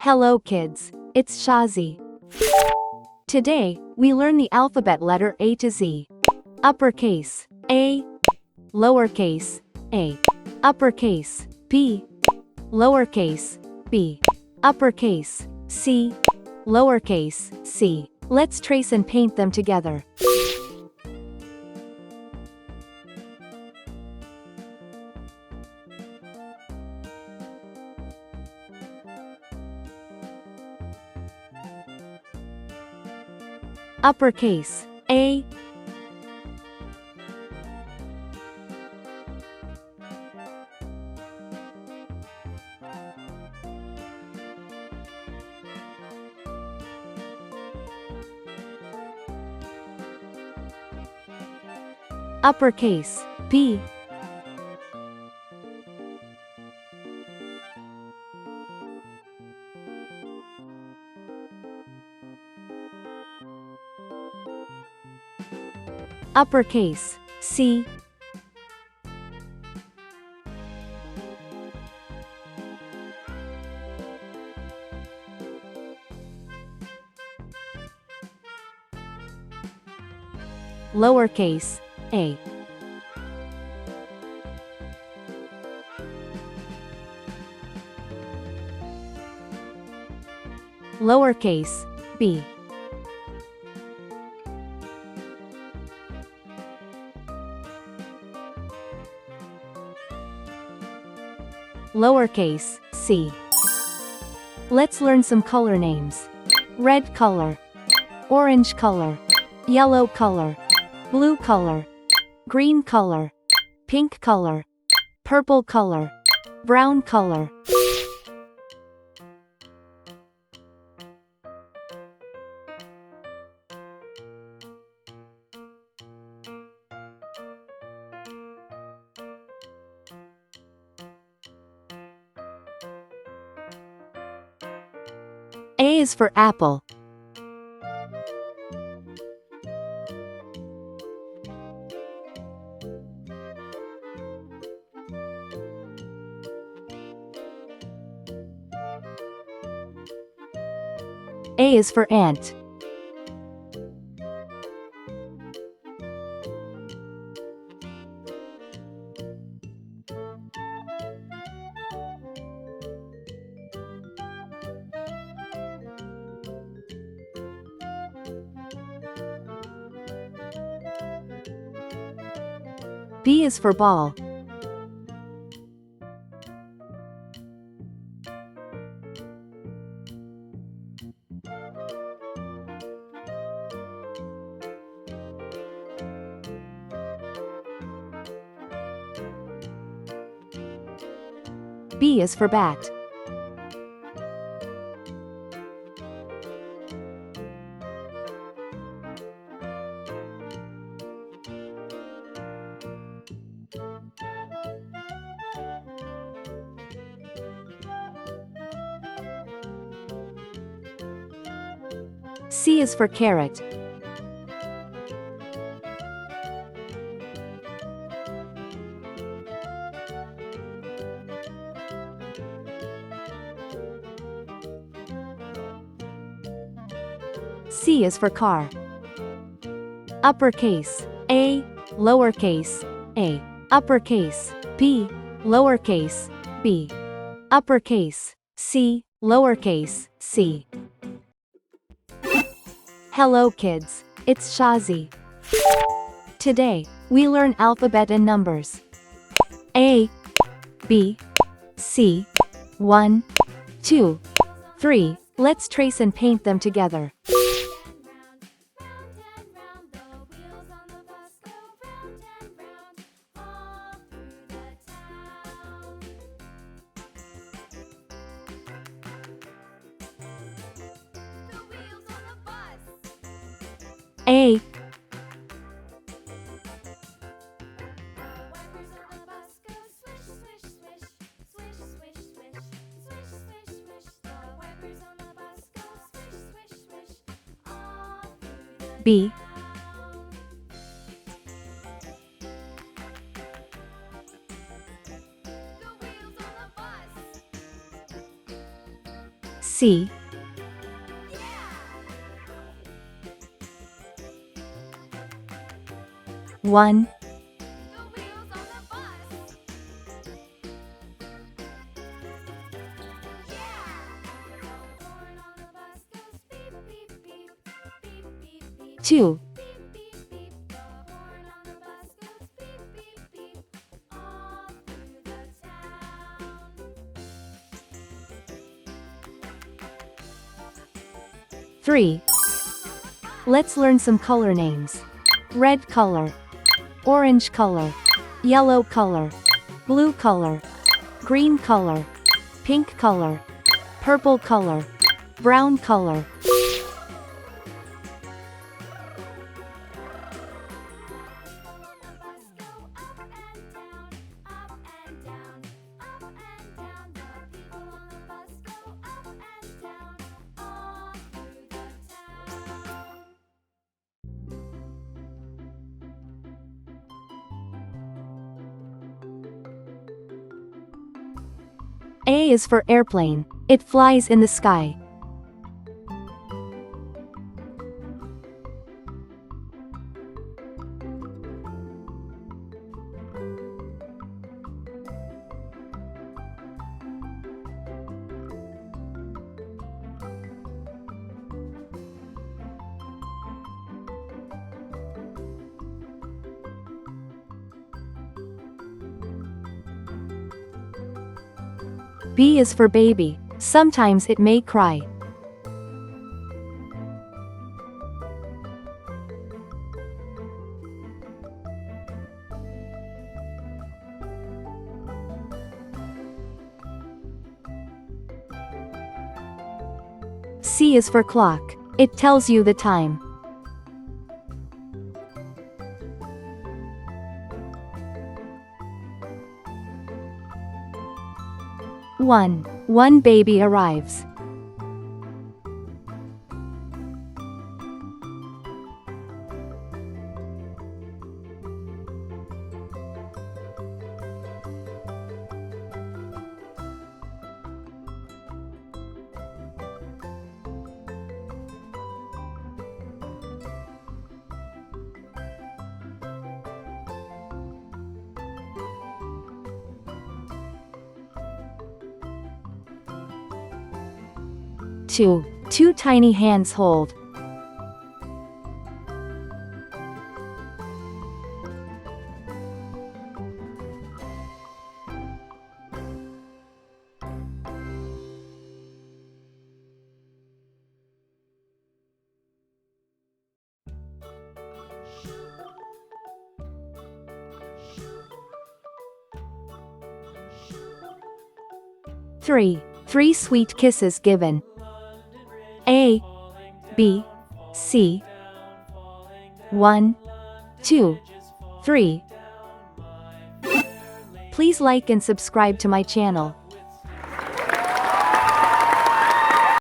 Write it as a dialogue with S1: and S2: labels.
S1: Hello kids, it's Shazi. Today, we learn the alphabet letter A to Z. Uppercase, A. Lowercase, A. Uppercase, B. Lowercase, B. Uppercase, C. Lowercase, C. Let's trace and paint them together. Uppercase, A. Uppercase, B. Uppercase, C. Lowercase, A. Lowercase, B. Lowercase, c. Let's learn some color names. Red color, orange color, yellow color, blue color, green color, pink color, purple color, brown color. A is for apple. A is for ant. B is for ball. B is for bat. C is for carrot. C is for car. Uppercase, A. Lowercase, A. Uppercase, B. Lowercase, B. Uppercase, C. Lowercase, C. Hello kids, it's Shazi. Today, we learn alphabet and numbers. A, B, C, 1, 2, 3. Let's trace and paint them together. A. B. C. 1. Two. 3. Let's learn some color names. Red color, orange color, yellow color, blue color, green color, pink color, purple color, brown color. A is for airplane. It flies in the sky. B is for baby. Sometimes it may cry. C is for clock. It tells you the time. One baby arrives. Two tiny hands hold. Three sweet kisses given. A, B, C. 1, 2, 3. Please like and subscribe to my channel.